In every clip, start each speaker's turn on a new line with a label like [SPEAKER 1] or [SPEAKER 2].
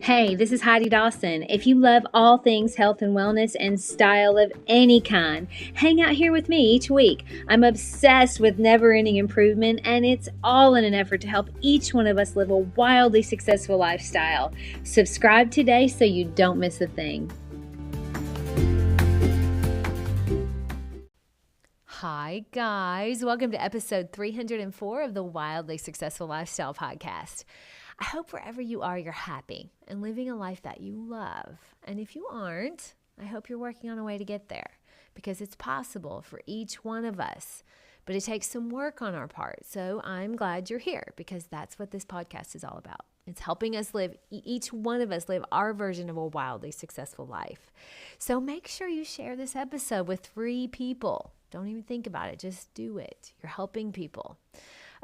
[SPEAKER 1] Hey, this is Heidi Dawson. If you love all things health and wellness and style of any kind, hang out here with me each week. I'm obsessed with never-ending improvement, and it's all in an effort to help each one of us live a wildly successful lifestyle. Subscribe today so you don't miss a thing. Hi, guys. Welcome to episode 304 of the Wildly Successful Lifestyle Podcast. I hope wherever you are, you're happy and living a life that you love. And if you aren't, I hope you're working on a way to get there, because it's possible for each one of us, but it takes some work on our part. So I'm glad you're here, because that's what this podcast is all about. It's helping us live, each one of us live our version of a wildly successful life. So make sure you share this episode with 3 people. Don't even think about it. Just do it. You're helping people.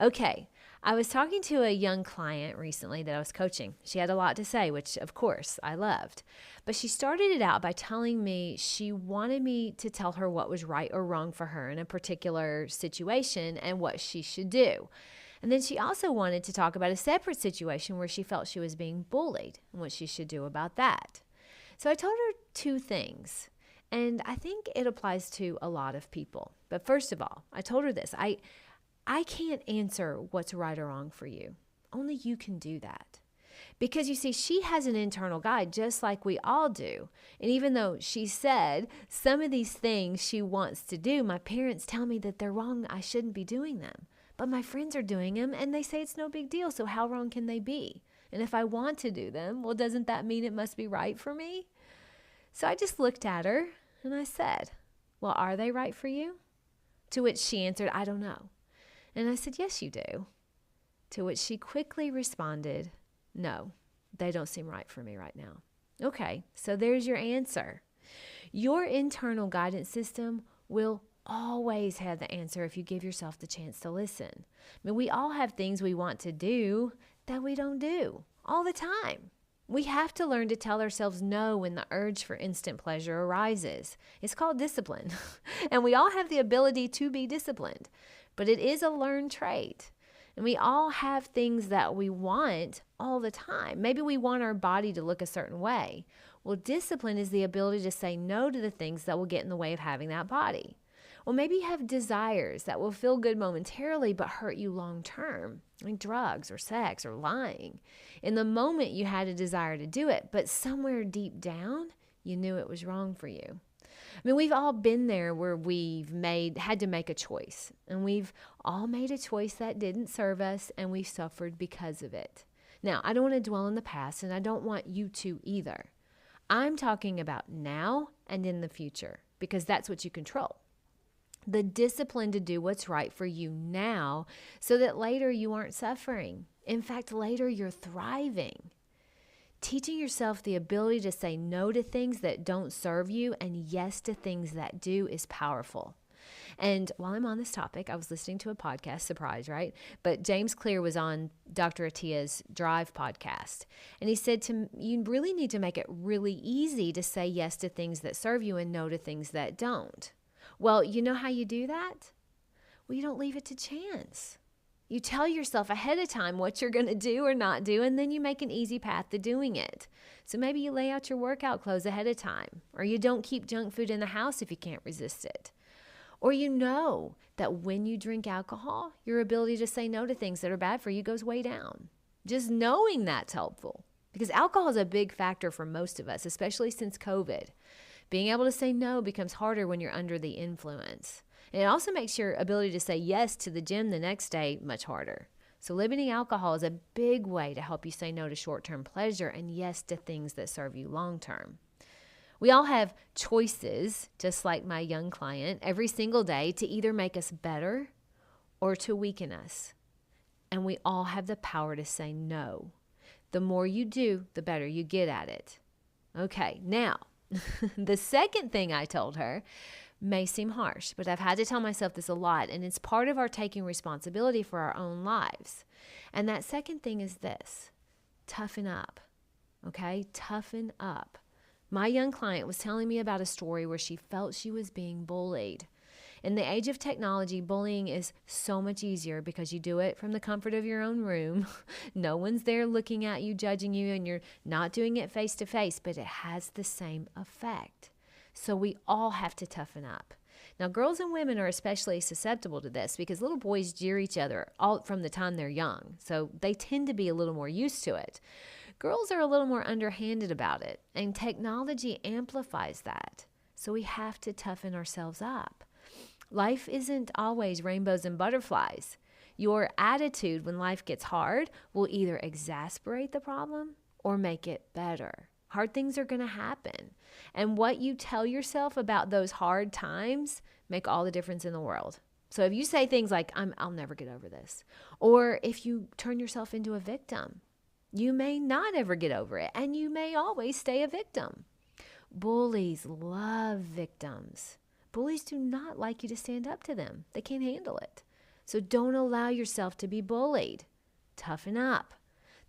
[SPEAKER 1] Okay. I was talking to a young client recently that I was coaching. She had a lot to say, which of course I loved. But she started it out by telling me she wanted me to tell her what was right or wrong for her in a particular situation and what she should do. And then she also wanted to talk about a separate situation where she felt she was being bullied and what she should do about that. So I told her 2 things. And I think it applies to a lot of people. But first of all, I told her this. I can't answer what's right or wrong for you. Only you can do that. Because you see, she has an internal guide just like we all do. And even though she said some of these things she wants to do, my parents tell me that they're wrong, I shouldn't be doing them. But my friends are doing them and they say it's no big deal, so how wrong can they be? And if I want to do them, well, doesn't that mean it must be right for me? So I just looked at her and I said, well, are they right for you? To which she answered, I don't know. And I said, yes, you do. To which she quickly responded, no, they don't seem right for me right now. Okay, so there's your answer. Your internal guidance system will always have the answer if you give yourself the chance to listen. I mean, we all have things we want to do that we don't do all the time. We have to learn to tell ourselves no when the urge for instant pleasure arises. It's called discipline. And we all have the ability to be disciplined. But it is a learned trait. And we all have things that we want all the time. Maybe we want our body to look a certain way. Well, discipline is the ability to say no to the things that will get in the way of having that body. Well, maybe you have desires that will feel good momentarily but hurt you long term, like drugs or sex or lying. In the moment, you had a desire to do it, but somewhere deep down, you knew it was wrong for you. I mean, we've all been there where we've had to make a choice, and we've all made a choice that didn't serve us, and we suffered because of it. Now, I don't want to dwell in the past, and I don't want you to either. I'm talking about now and in the future, because that's what you control. The discipline to do what's right for you now so that later you aren't suffering. In fact, later you're thriving. Teaching yourself the ability to say no to things that don't serve you and yes to things that do is powerful. And while I'm on this topic, I was listening to a podcast, surprise, right? But James Clear was on Dr. Atia's Drive podcast. And he said you really need to make it really easy to say yes to things that serve you and no to things that don't. Well, you know how you do that? Well, you don't leave it to chance. You tell yourself ahead of time what you're going to do or not do, and then you make an easy path to doing it. So maybe you lay out your workout clothes ahead of time, or you don't keep junk food in the house if you can't resist it. Or you know that when you drink alcohol, your ability to say no to things that are bad for you goes way down. Just knowing that's helpful, because alcohol is a big factor for most of us, especially since COVID. Being able to say no becomes harder when you're under the influence. And it also makes your ability to say yes to the gym the next day much harder. So limiting alcohol is a big way to help you say no to short-term pleasure and yes to things that serve you long-term. We all have choices, just like my young client, every single day to either make us better or to weaken us. And we all have the power to say no. The more you do, the better you get at it. Okay, now, the second thing I told her may seem harsh, but I've had to tell myself this a lot, and it's part of our taking responsibility for our own lives. And that second thing is this: toughen up, okay? Toughen up. My young client was telling me about a story where she felt she was being bullied. In the age of technology, bullying is so much easier because you do it from the comfort of your own room. No one's there looking at you, judging you, and you're not doing it face to face, but it has the same effect. So we all have to toughen up. Now, girls and women are especially susceptible to this because little boys jeer each other all from the time they're young. So they tend to be a little more used to it. Girls are a little more underhanded about it, and technology amplifies that. So we have to toughen ourselves up. Life isn't always rainbows and butterflies. Your attitude when life gets hard will either exasperate the problem or make it better. Hard things are going to happen. And what you tell yourself about those hard times make all the difference in the world. So if you say things like, I'll never get over this, or if you turn yourself into a victim, you may not ever get over it, and you may always stay a victim. Bullies love victims. Bullies do not like you to stand up to them. They can't handle it. So don't allow yourself to be bullied. Toughen up.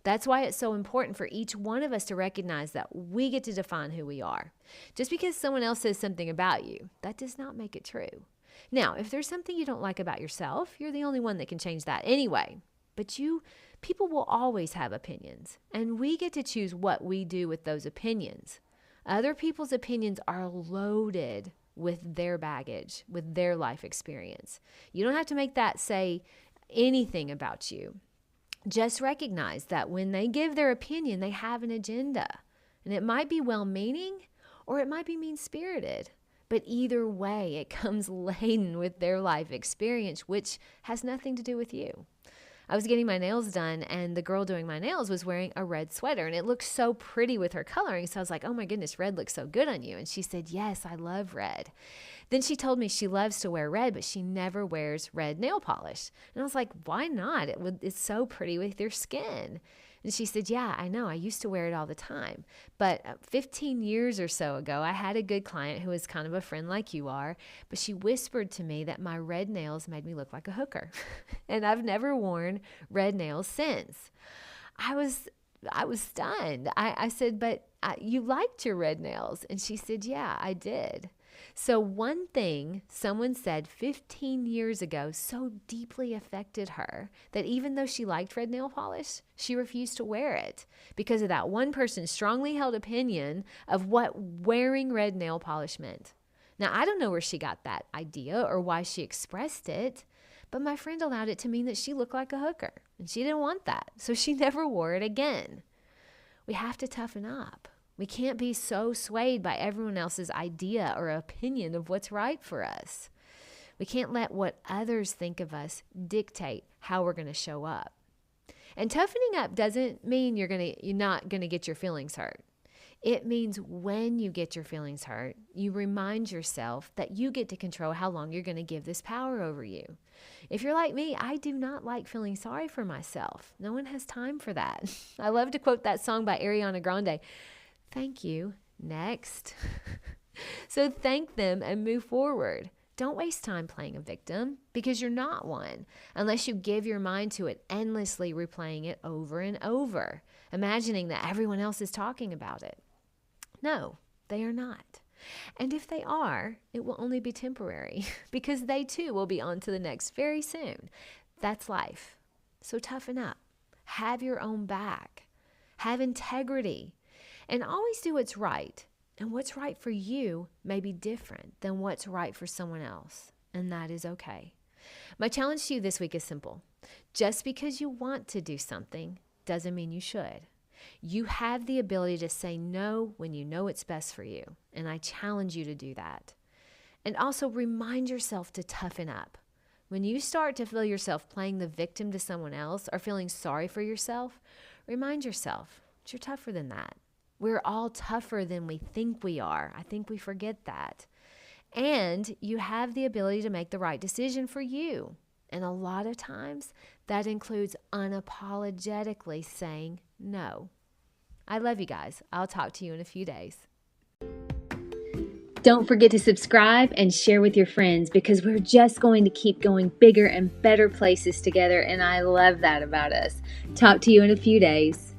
[SPEAKER 1] That's why it's so important for each one of us to recognize that we get to define who we are. Just because someone else says something about you, that does not make it true. Now, if there's something you don't like about yourself, you're the only one that can change that anyway. But people will always have opinions, and we get to choose what we do with those opinions. Other people's opinions are loaded with their baggage, with their life experience. You don't have to make that say anything about you. Just recognize that when they give their opinion, they have an agenda. And it might be well-meaning or it might be mean-spirited. But either way, it comes laden with their life experience, which has nothing to do with you. I was getting my nails done, and the girl doing my nails was wearing a red sweater, and it looked so pretty with her coloring. So I was like, oh my goodness, red looks so good on you. And she said, yes, I love red. Then she told me she loves to wear red, but she never wears red nail polish. And I was like, why not? It's so pretty with your skin. And she said, yeah, I know. I used to wear it all the time. But 15 years or so ago, I had a good client who was kind of a friend like you are, but she whispered to me that my red nails made me look like a hooker. And I've never worn red nails since. I was stunned. I said, but you liked your red nails. And she said, yeah, I did. So one thing someone said 15 years ago so deeply affected her that even though she liked red nail polish, she refused to wear it because of that one person's strongly held opinion of what wearing red nail polish meant. Now, I don't know where she got that idea or why she expressed it, but my friend allowed it to mean that she looked like a hooker, and she didn't want that, so she never wore it again. We have to toughen up. We can't be so swayed by everyone else's idea or opinion of what's right for us. We can't let what others think of us dictate how we're going to show up. And toughening up doesn't mean you're not going to get your feelings hurt. It means when you get your feelings hurt, you remind yourself that you get to control how long you're going to give this power over you. If you're like me, I do not like feeling sorry for myself. No one has time for that. I love to quote that song by Ariana Grande. Thank you. Next. So thank them and move forward. Don't waste time playing a victim because you're not one unless you give your mind to it, endlessly replaying it over and over, imagining that everyone else is talking about it. No, they are not. And if they are, it will only be temporary because they too will be on to the next very soon. That's life. So toughen up. Have your own back. Have integrity. And always do what's right. And what's right for you may be different than what's right for someone else. And that is okay. My challenge to you this week is simple. Just because you want to do something doesn't mean you should. You have the ability to say no when you know it's best for you. And I challenge you to do that. And also remind yourself to toughen up. When you start to feel yourself playing the victim to someone else or feeling sorry for yourself, remind yourself that you're tougher than that. We're all tougher than we think we are. I think we forget that. And you have the ability to make the right decision for you. And a lot of times that includes unapologetically saying no. I love you guys. I'll talk to you in a few days. Don't forget to subscribe and share with your friends because we're just going to keep going bigger and better places together. And I love that about us. Talk to you in a few days.